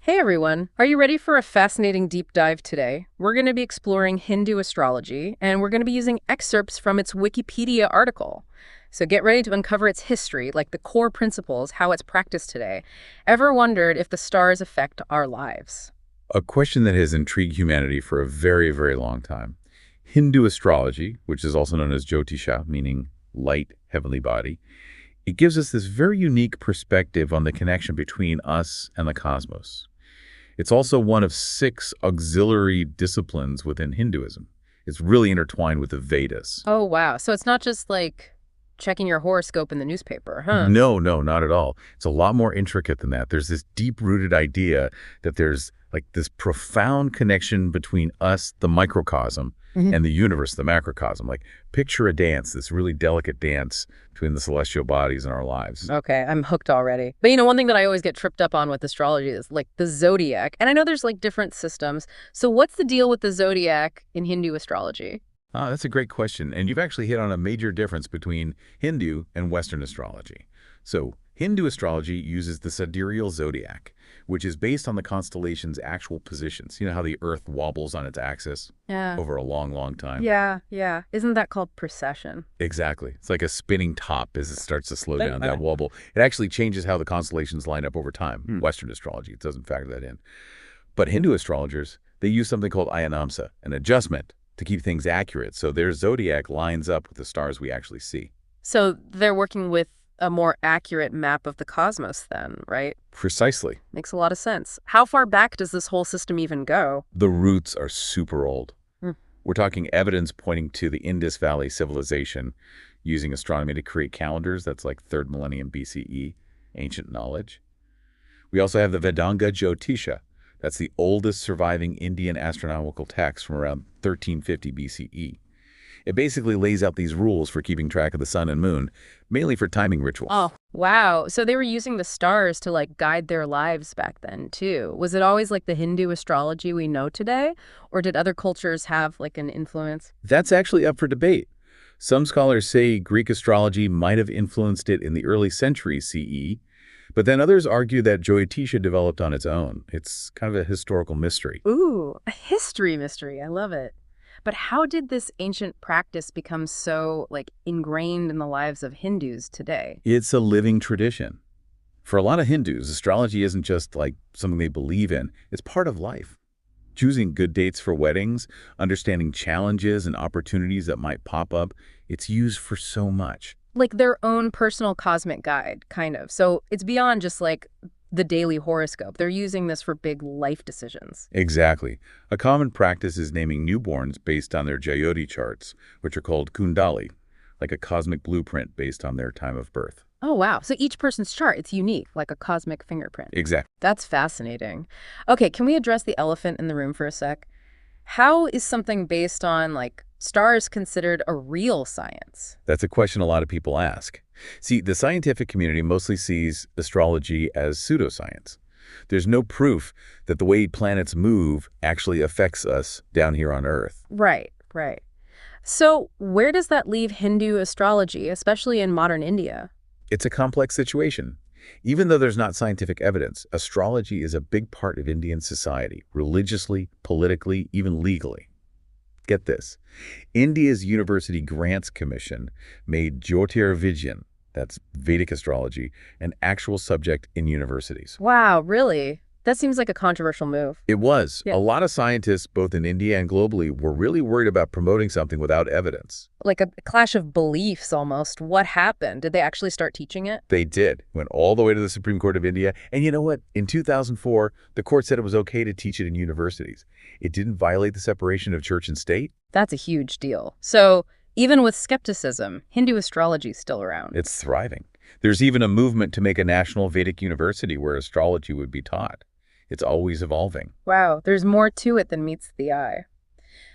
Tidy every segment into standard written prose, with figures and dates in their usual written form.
Hey everyone, are you ready for a fascinating deep dive today? We're going to be exploring Hindu astrology, and we're going to be using excerpts from its Wikipedia article. So get ready to uncover its history, like the core principles, how it's practiced today. Ever wondered if the stars affect our lives? A question that has intrigued humanity for a very, very long time. Hindu astrology, which is also known as Jyotisha, meaning light, heavenly body, it gives us this very unique perspective on the connection between us and the cosmos. It's also one of 6 auxiliary disciplines within Hinduism. It's really intertwined with the Vedas. Oh, wow. So it's not just like checking your horoscope in the newspaper, huh? No, no, not at all. It's a lot more intricate than that. There's this deep-rooted idea that there's like this profound connection between us, the microcosm, and the universe, the macrocosm. Like picture a dance, this really delicate dance between the celestial bodies in our lives. Okay, I'm hooked already. But one thing that I always get tripped up on with astrology is like the zodiac. And I know there's like different systems. So what's the deal with the zodiac in Hindu astrology? Ah, that's a great question. And you've actually hit on a major difference between Hindu and Western astrology. So Hindu astrology uses the sidereal zodiac, which is based on the constellation's actual positions. You know how the Earth wobbles on its axis Yeah. over a long, long time? Yeah. Isn't that called precession? Exactly. It's like a spinning top as it starts to slow down that wobble. It actually changes how the constellations line up over time. Western astrology, it doesn't factor that in. But Hindu astrologers, they use something called ayanamsa, an adjustment, to keep things accurate. So their zodiac lines up with the stars we actually see. So they're working with a more accurate map of the cosmos then, right? Precisely. Makes a lot of sense. How far back does this whole system even go? The roots are super old. Hmm. We're talking evidence pointing to the Indus Valley civilization using astronomy to create calendars. That's like 3rd millennium BCE, ancient knowledge. We also have the Vedanga Jyotisha. That's the oldest surviving Indian astronomical text from around 1350 BCE. It basically lays out these rules for keeping track of the sun and moon, mainly for timing rituals. Oh, wow. So they were using the stars to like guide their lives back then too. Was it always like the Hindu astrology we know today? Or did other cultures have like an influence? That's actually up for debate. Some scholars say Greek astrology might have influenced it in the early centuries CE, but then others argue that Jyotisha developed on its own. It's kind of a historical mystery. Ooh, a history mystery. I love it. But how did this ancient practice become so like ingrained in the lives of Hindus today? It's a living tradition. For a lot of Hindus, astrology isn't just like something they believe in. It's part of life. Choosing good dates for weddings, understanding challenges and opportunities that might pop up, it's used for so much. Like their own personal cosmic guide, kind of. So it's beyond just like the daily horoscope. They're using this for big life decisions. Exactly. A common practice is naming newborns based on their Jyoti charts, which are called kundali, like a cosmic blueprint based on their time of birth. Oh, wow. So each person's chart, it's unique, like a cosmic fingerprint. Exactly. That's fascinating. Okay, can we address the elephant in the room for a sec? How is something based on like stars considered a real science? That's a question a lot of people ask. See, the scientific community mostly sees astrology as pseudoscience. There's no proof that the way planets move actually affects us down here on Earth. Right. So where does that leave Hindu astrology, especially in modern India? It's a complex situation. Even though there's not scientific evidence, astrology is a big part of Indian society, religiously, politically, even legally. Get this. India's University Grants Commission made Jyotirvidyan, that's Vedic astrology, an actual subject in universities. Wow, really? That seems like a controversial move. It was. Yeah. A lot of scientists, both in India and globally, were really worried about promoting something without evidence. Like a clash of beliefs almost. What happened? Did they actually start teaching it? They did. Went all the way to the Supreme Court of India. And you know what? In 2004, the court said it was okay to teach it in universities. It didn't violate the separation of church and state. That's a huge deal. So even with skepticism, Hindu astrology is still around. It's thriving. There's even a movement to make a national Vedic university where astrology would be taught. It's always evolving. Wow, there's more to it than meets the eye.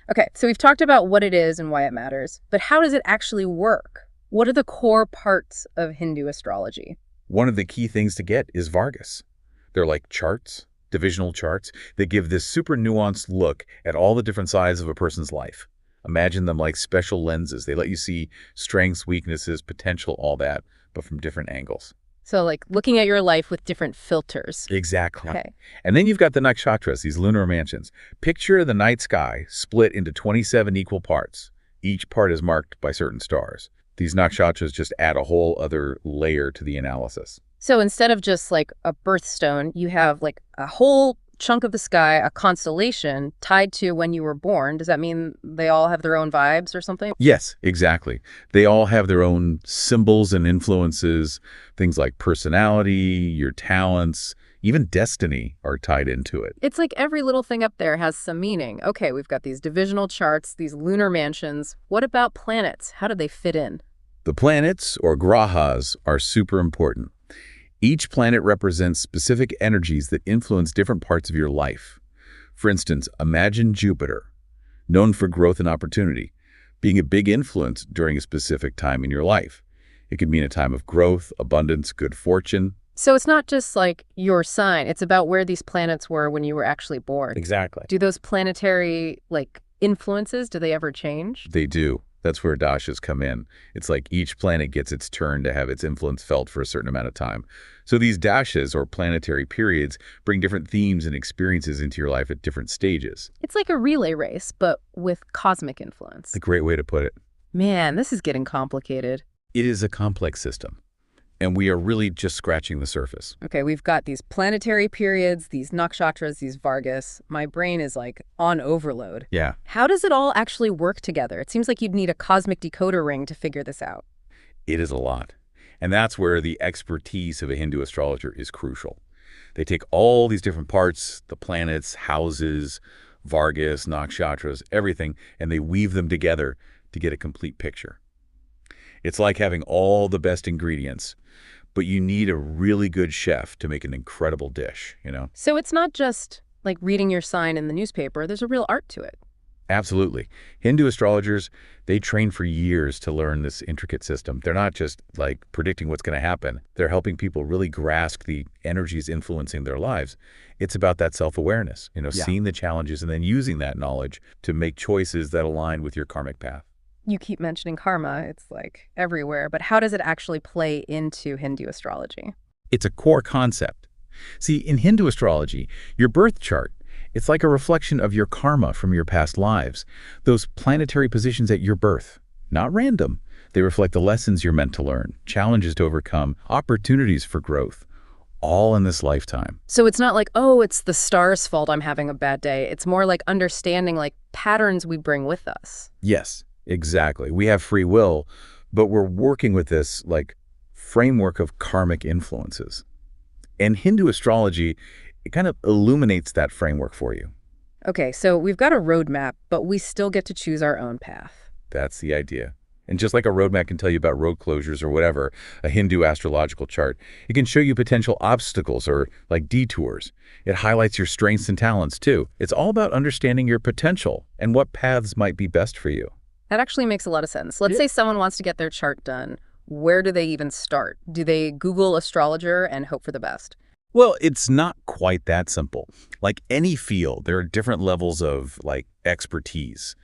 Okay, so we've talked about what it is and why it matters, but how does it actually work? What are the core parts of Hindu astrology? One of the key things to get is Vargas. They're like charts, divisional charts, that give this super nuanced look at all the different sides of a person's life. Imagine them like special lenses. They let you see strengths, weaknesses, potential, all that, but from different angles. So like looking at your life with different filters. Exactly. Okay. And then you've got the nakshatras, these lunar mansions. Picture the night sky split into 27 equal parts. Each part is marked by certain stars. These nakshatras just add a whole other layer to the analysis. So instead of just like a birthstone, you have like a whole chunk of the sky, a constellation tied to when you were born. Does that mean they all have their own vibes or something? Yes, exactly. They all have their own symbols and influences. Things like personality, your talents, even destiny are tied into it. It's like every little thing up there has some meaning. Okay, we've got these divisional charts, these lunar mansions. What about planets? How do they fit in? The planets, or grahas, are super important. Each planet represents specific energies that influence different parts of your life. For instance, imagine Jupiter, known for growth and opportunity, being a big influence during a specific time in your life. It could mean a time of growth, abundance, good fortune. So it's not just like your sign. It's about where these planets were when you were actually born. Exactly. Do those planetary, like, influences, do they ever change? They do. That's where dashas come in. It's like each planet gets its turn to have its influence felt for a certain amount of time. So these dashas, or planetary periods, bring different themes and experiences into your life at different stages. It's like a relay race, but with cosmic influence. It's a great way to put it. Man, this is getting complicated. It is a complex system, and we are really just scratching the surface. Okay, we've got these planetary periods, these nakshatras, these vargas. My brain is like on overload. Yeah. How does it all actually work together? It seems like you'd need a cosmic decoder ring to figure this out. It is a lot. And that's where the expertise of a Hindu astrologer is crucial. They take all these different parts, the planets, houses, vargas, nakshatras, everything, and they weave them together to get a complete picture. It's like having all the best ingredients, but you need a really good chef to make an incredible dish, you know? So it's not just like reading your sign in the newspaper. There's a real art to it. Absolutely. Hindu astrologers, they train for years to learn this intricate system. They're not just like predicting what's going to happen. They're helping people really grasp the energies influencing their lives. It's about that self-awareness, seeing the challenges and then using that knowledge to make choices that align with your karmic path. You keep mentioning karma. It's like everywhere. But how does it actually play into Hindu astrology? It's a core concept. See, in Hindu astrology, your birth chart, it's like a reflection of your karma from your past lives. Those planetary positions at your birth, not random. They reflect the lessons you're meant to learn, challenges to overcome, opportunities for growth, all in this lifetime. So it's not like, oh, it's the stars' fault I'm having a bad day. It's more like understanding like patterns we bring with us. Yes, exactly. We have free will, but we're working with this like framework of karmic influences. And Hindu astrology, it kind of illuminates that framework for you. Okay, so we've got a roadmap, but we still get to choose our own path. That's the idea. And just like a roadmap can tell you about road closures or whatever, a Hindu astrological chart, it can show you potential obstacles or like detours. It highlights your strengths and talents too. It's all about understanding your potential and what paths might be best for you. That actually makes a lot of sense. Let's say someone wants to get their chart done. Where do they even start? Do they Google astrologer and hope for the best? Well, it's not quite that simple. Like any field, there are different levels of like expertise.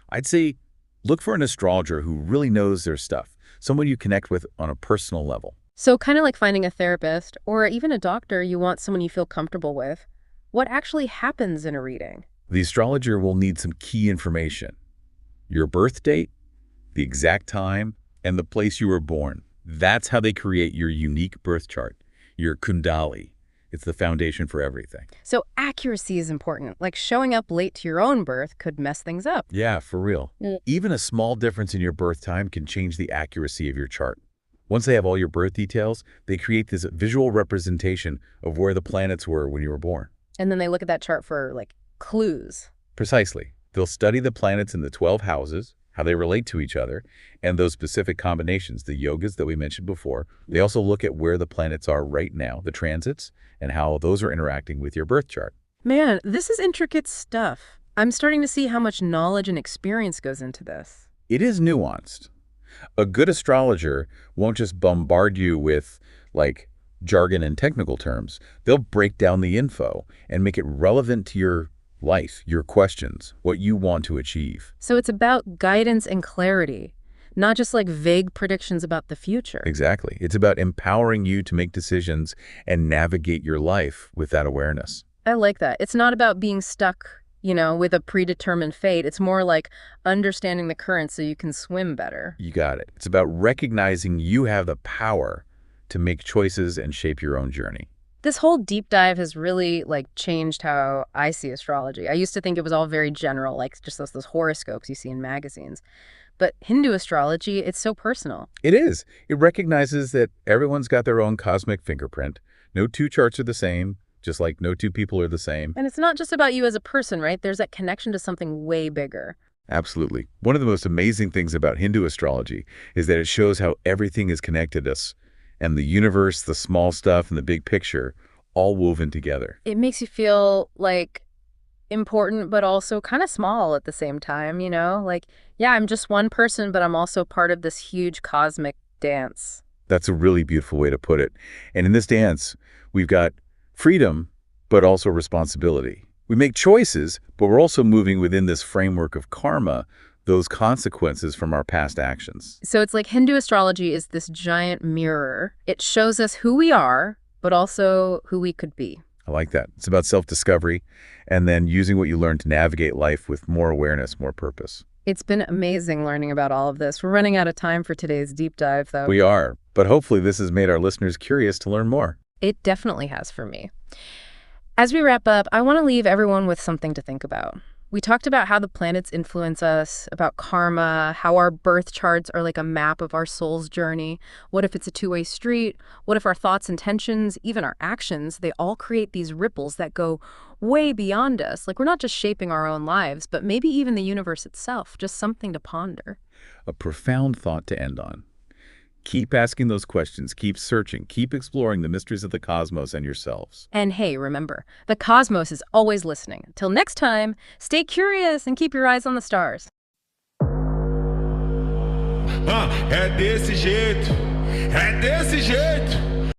I'd say look for an astrologer who really knows their stuff, someone you connect with on a personal level. So kind of like finding a therapist or even a doctor, you want someone you feel comfortable with. What actually happens in a reading? The astrologer will need some key information. Your birth date, the exact time, and the place you were born. That's how they create your unique birth chart, your kundali. It's the foundation for everything. So accuracy is important. Like showing up late to your own birth could mess things up. Yeah, for real. Even a small difference in your birth time can change the accuracy of your chart. Once they have all your birth details, they create this visual representation of where the planets were when you were born. And then they look at that chart for like clues. Precisely. They'll study the planets in the 12 houses, how they relate to each other, and those specific combinations, the yogas that we mentioned before. They also look at where the planets are right now, the transits, and how those are interacting with your birth chart. Man, this is intricate stuff. I'm starting to see how much knowledge and experience goes into this. It is nuanced. A good astrologer won't just bombard you with, like, jargon and technical terms. They'll break down the info and make it relevant to your life, your questions, what you want to achieve. So it's about guidance and clarity. not just like vague predictions about the future. Exactly. It's about empowering you to make decisions and navigate your life with that awareness. I like that. It's not about being stuck, with a predetermined fate. It's more like understanding the current so you can swim better. You got it. It's about recognizing you have the power to make choices and shape your own journey. This whole deep dive has really changed how I see astrology. I used to think it was all very general, like just those horoscopes you see in magazines. But Hindu astrology, it's so personal. It is. It recognizes that everyone's got their own cosmic fingerprint. No two charts are the same, just like no two people are the same. And it's not just about you as a person, right? There's that connection to something way bigger. Absolutely. One of the most amazing things about Hindu astrology is that it shows how everything is connected to us, and the universe, the small stuff, and the big picture, all woven together. It makes you feel important, but also kind of small at the same time, yeah, I'm just one person, but I'm also part of this huge cosmic dance. That's a really beautiful way to put it. And in this dance, we've got freedom, but also responsibility. We make choices, but we're also moving within this framework of karma, those consequences from our past actions. So it's like Hindu astrology is this giant mirror. It shows us who we are, but also who we could be. I like that. It's about self-discovery and then using what you learn to navigate life with more awareness, more purpose. It's been amazing learning about all of this. We're running out of time for today's deep dive, though. We are, but hopefully this has made our listeners curious to learn more. It definitely has for me. As we wrap up, I want to leave everyone with something to think about. We talked about how the planets influence us, about karma, how our birth charts are like a map of our soul's journey. What if it's a two-way street? What if our thoughts, intentions, even our actions, they all create these ripples that go way beyond us? Like we're not just shaping our own lives, but maybe even the universe itself, just something to ponder. A profound thought to end on. Keep asking those questions, keep searching, keep exploring the mysteries of the cosmos and yourselves. And hey, remember, the cosmos is always listening. Till next time, stay curious and keep your eyes on the stars. É desse jeito, é desse jeito.